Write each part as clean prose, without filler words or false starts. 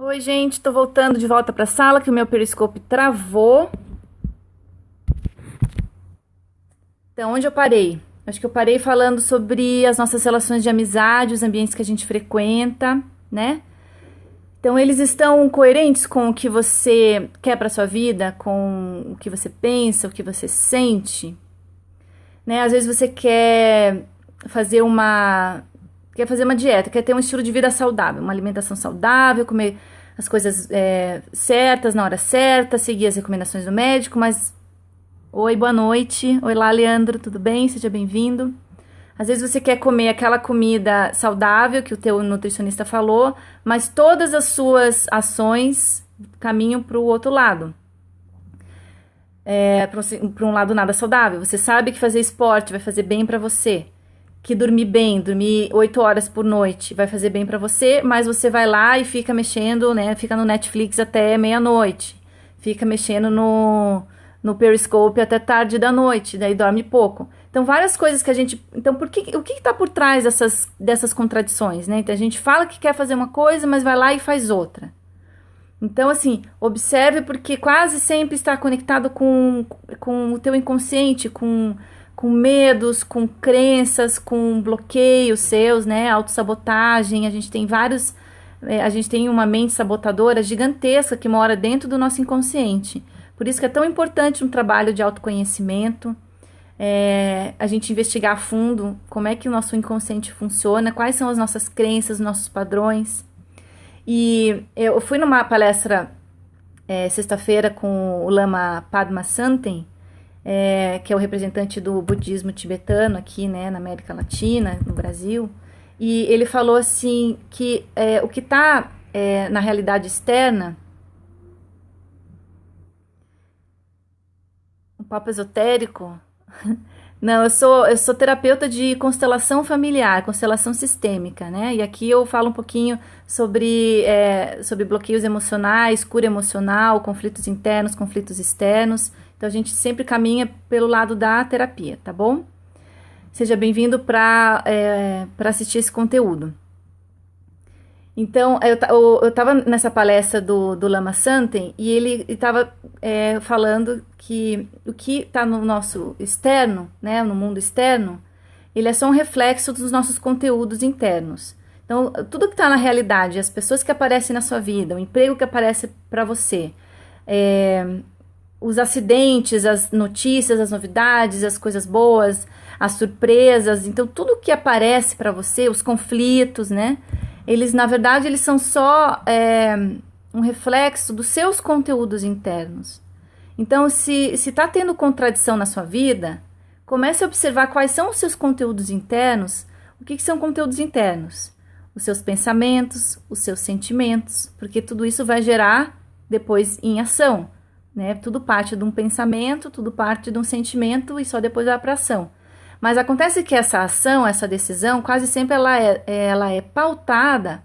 Oi, gente, tô voltando de volta pra sala que o meu Periscope travou. Então, onde eu parei? Acho que eu parei falando sobre as nossas relações de amizade, os ambientes que a gente frequenta, né? Então, eles estão coerentes com o que você quer pra sua vida, com o que você pensa, o que você sente, né? Às vezes você quer fazer uma dieta, quer ter um estilo de vida saudável, uma alimentação saudável, comer as coisas certas na hora certa, seguir as recomendações do médico, mas oi, boa noite. Oi lá, Leandro, tudo bem? Seja bem-vindo. Às vezes você quer comer aquela comida saudável que o teu nutricionista falou, mas todas as suas ações caminham para o outro lado. Para um lado nada saudável. Você sabe que fazer esporte vai fazer bem para você, que dormir bem, dormir 8 horas por noite vai fazer bem para você, mas você vai lá e fica mexendo, né? Fica no Netflix até meia-noite, fica mexendo no Periscope até tarde da noite, daí dorme pouco. Então, várias coisas que a gente. Então, o que está por trás dessas contradições, né? Então, a gente fala que quer fazer uma coisa, mas vai lá e faz outra. Então, assim, observe porque quase sempre está conectado com o teu inconsciente, com medos, com crenças, com bloqueios seus, né? Autossabotagem. A gente tem vários. A gente tem uma mente sabotadora gigantesca que mora dentro do nosso inconsciente. Por isso que é tão importante um trabalho de autoconhecimento, a gente investigar a fundo como é que o nosso inconsciente funciona, quais são as nossas crenças, nossos padrões. E eu fui numa palestra sexta-feira com o Lama Padmasambhava, que é o representante do budismo tibetano aqui, né, na América Latina, no Brasil. E ele falou assim que o que está na realidade externa, um papo esotérico. Não, eu sou terapeuta de constelação familiar, constelação sistêmica, né? E aqui eu falo um pouquinho sobre bloqueios emocionais, cura emocional, conflitos internos, conflitos externos. Então a gente sempre caminha pelo lado da terapia, tá bom? Seja bem-vindo para assistir esse conteúdo. Então, eu estava nessa palestra do Lama Santen e ele estava falando que o que está no nosso externo, né, no mundo externo, ele é só um reflexo dos nossos conteúdos internos. Então, tudo que está na realidade, as pessoas que aparecem na sua vida, o emprego que aparece para você, os acidentes, as notícias, as novidades, as coisas boas, as surpresas, então tudo que aparece para você, os conflitos, né? Eles, na verdade, eles são só um reflexo dos seus conteúdos internos. Então, se está tendo contradição na sua vida, comece a observar quais são os seus conteúdos internos. O que são conteúdos internos? Os seus pensamentos, os seus sentimentos, porque tudo isso vai gerar depois em ação, né? Tudo parte de um pensamento, tudo parte de um sentimento e só depois vai para ação. Mas acontece que essa ação, essa decisão, quase sempre ela é pautada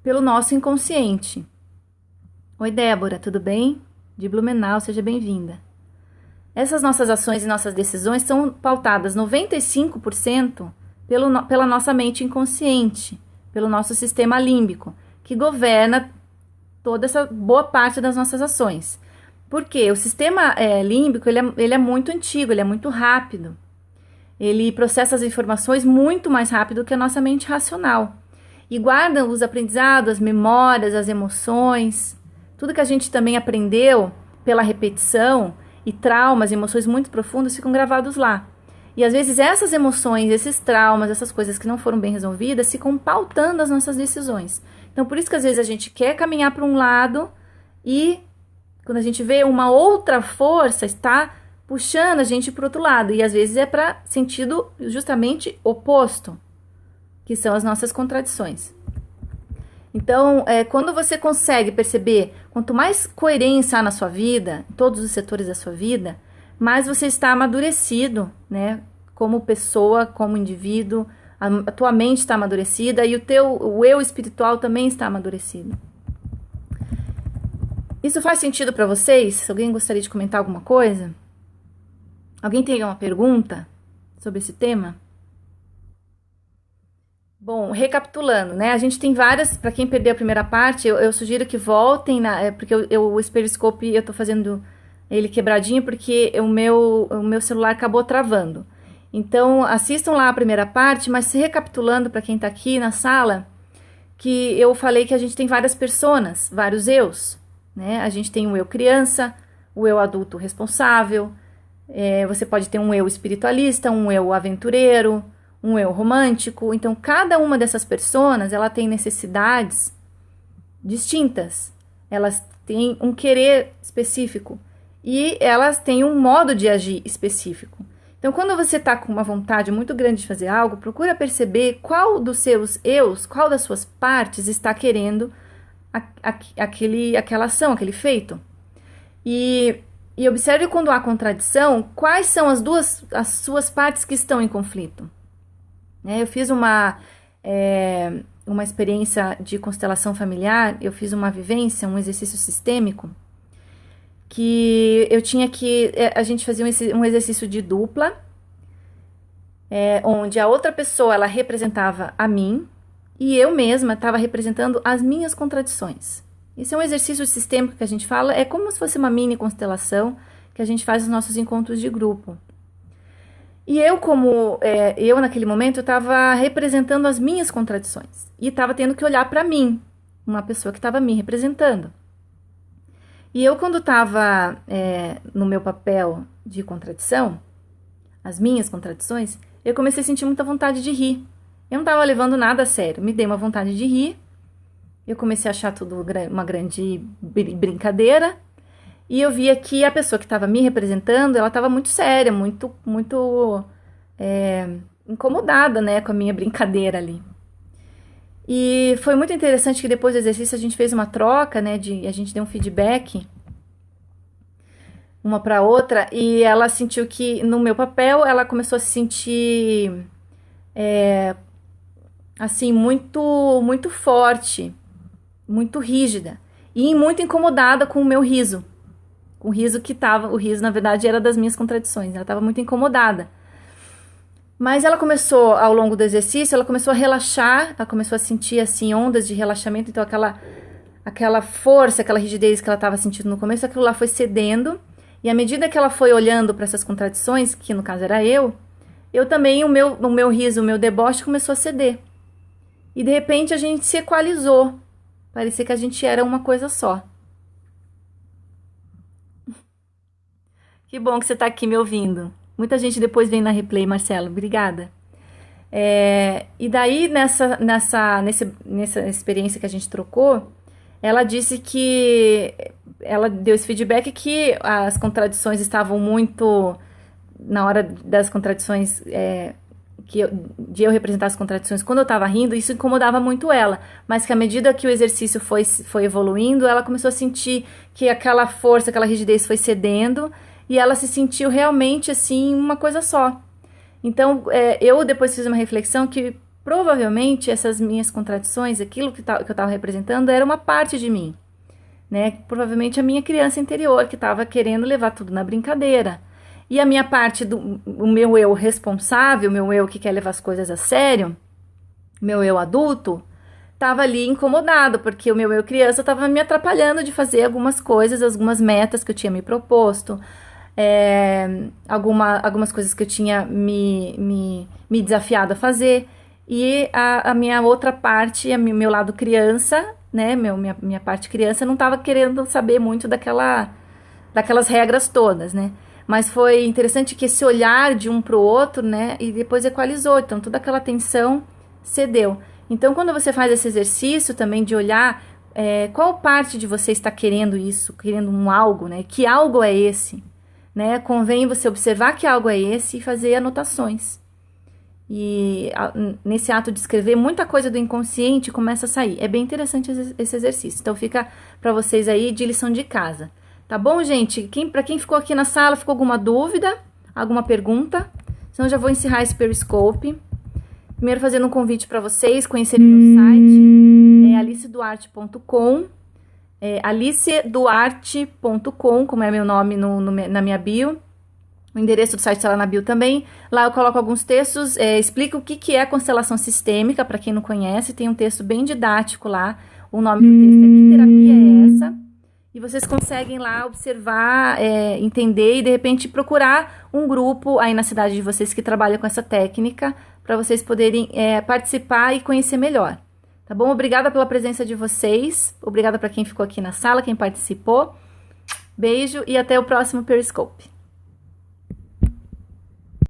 pelo nosso inconsciente. Oi, Débora, tudo bem? De Blumenau, seja bem-vinda. Essas nossas ações e nossas decisões são pautadas 95% pela nossa mente inconsciente, pelo nosso sistema límbico, que governa toda essa boa parte das nossas ações. Por quê? O sistema límbico ele é muito antigo, ele é muito rápido. Ele processa as informações muito mais rápido que a nossa mente racional. E guarda os aprendizados, as memórias, as emoções, tudo que a gente também aprendeu pela repetição e traumas, emoções muito profundas ficam gravados lá. E às vezes essas emoções, esses traumas, essas coisas que não foram bem resolvidas ficam pautando as nossas decisões. Então por isso que às vezes a gente quer caminhar para um lado e quando a gente vê uma outra força está puxando a gente para o outro lado, e às vezes é para sentido justamente oposto, que são as nossas contradições. Então, quando você consegue perceber, quanto mais coerência há na sua vida, em todos os setores da sua vida, mais você está amadurecido, né, como pessoa, como indivíduo, a tua mente está amadurecida e o eu espiritual também está amadurecido. Isso faz sentido para vocês? Alguém gostaria de comentar alguma coisa? Alguém tem alguma pergunta sobre esse tema? Bom, recapitulando, né? A gente tem várias, para quem perdeu a primeira parte, eu sugiro que voltem, porque o Periscope eu tô fazendo ele quebradinho porque o meu celular acabou travando. Então, assistam lá a primeira parte, mas se recapitulando para quem tá aqui na sala, que eu falei que a gente tem várias personas, vários eus, né? A gente tem o eu criança, o eu adulto responsável, você pode ter um eu espiritualista, um eu aventureiro, um eu romântico. Então, cada uma dessas personas, ela tem necessidades distintas. Elas têm um querer específico e elas têm um modo de agir específico. Então, quando você está com uma vontade muito grande de fazer algo, procura perceber qual dos seus eus, qual das suas partes está querendo aquela ação, aquele feito. E observe quando há contradição, quais são as suas partes que estão em conflito. Eu fiz uma experiência de constelação familiar, eu fiz uma vivência, um exercício sistêmico, que eu tinha que... A gente fazia um exercício de dupla, onde a outra pessoa, ela representava a mim, e eu mesma estava representando as minhas contradições. Esse é um exercício sistêmico que a gente fala, é como se fosse uma mini constelação que a gente faz nos nossos encontros de grupo. E eu naquele momento, eu estava representando as minhas contradições. E estava tendo que olhar para mim, uma pessoa que estava me representando. E eu, quando estava no meu papel de contradição, as minhas contradições, eu comecei a sentir muita vontade de rir. Eu não estava levando nada a sério, me dei uma vontade de rir. Eu comecei a achar tudo uma grande brincadeira. E eu via que a pessoa que estava me representando, ela estava muito séria, muito incomodada, né, com a minha brincadeira ali. E foi muito interessante que depois do exercício a gente fez uma troca, né, a gente deu um feedback uma para outra, e ela sentiu que no meu papel ela começou a se sentir assim, muito forte, muito rígida e muito incomodada com o meu riso. O riso na verdade era das minhas contradições, ela estava muito incomodada. Mas ela começou, ao longo do exercício, ela começou a relaxar, ela começou a sentir assim ondas de relaxamento, então aquela força, aquela rigidez que ela estava sentindo no começo, aquilo lá foi cedendo, e à medida que ela foi olhando para essas contradições, que no caso era eu também, o meu riso, o meu deboche começou a ceder. E de repente a gente se equalizou, parecia que a gente era uma coisa só. Que bom que você está aqui me ouvindo. Muita gente depois vem na replay, Marcelo. Obrigada. E daí, nessa experiência que a gente trocou, ela disse que... Ela deu esse feedback que as contradições estavam muito... Na hora das contradições... de eu representar as contradições, quando eu estava rindo, isso incomodava muito ela. Mas que à medida que o exercício foi evoluindo, ela começou a sentir que aquela força, aquela rigidez foi cedendo... E ela se sentiu realmente, assim, uma coisa só. Então, eu depois fiz uma reflexão que, provavelmente, essas minhas contradições, aquilo que eu estava representando, era uma parte de mim. Né? Provavelmente a minha criança interior, que estava querendo levar tudo na brincadeira. E a minha parte, o meu eu responsável, o meu eu que quer levar as coisas a sério, meu eu adulto, estava ali incomodado, porque o meu eu criança estava me atrapalhando de fazer algumas coisas, algumas metas que eu tinha me proposto, algumas coisas que eu tinha me desafiado a fazer, e a minha outra parte, meu lado criança, né, minha parte criança, não estava querendo saber muito daquelas regras todas, né, mas foi interessante que esse olhar de um para o outro, né, e depois equalizou, então toda aquela tensão cedeu. Então, quando você faz esse exercício também de olhar qual parte de você está querendo isso, querendo um algo, né, que algo é esse, né? Convém você observar que algo é esse e fazer anotações. E nesse ato de escrever, muita coisa do inconsciente começa a sair. É bem interessante esse exercício. Então fica para vocês aí de lição de casa. Tá bom, gente? Para quem ficou aqui na sala, ficou alguma dúvida, alguma pergunta? Senão eu já vou encerrar esse Periscope. Primeiro fazendo um convite para vocês conhecerem meu site, aliceduarte.com. aliceduarte.com, como é meu nome na minha bio. O endereço do site está lá na bio também. Lá eu coloco alguns textos, explica o que é a constelação sistêmica, para quem não conhece. Tem um texto bem didático lá. O nome do texto é Que Terapia é Essa? E vocês conseguem lá observar, entender e de repente procurar um grupo aí na cidade de vocês que trabalha com essa técnica, para vocês poderem participar e conhecer melhor. Tá bom? Obrigada pela presença de vocês. Obrigada para quem ficou aqui na sala, quem participou. Beijo e até o próximo Periscope.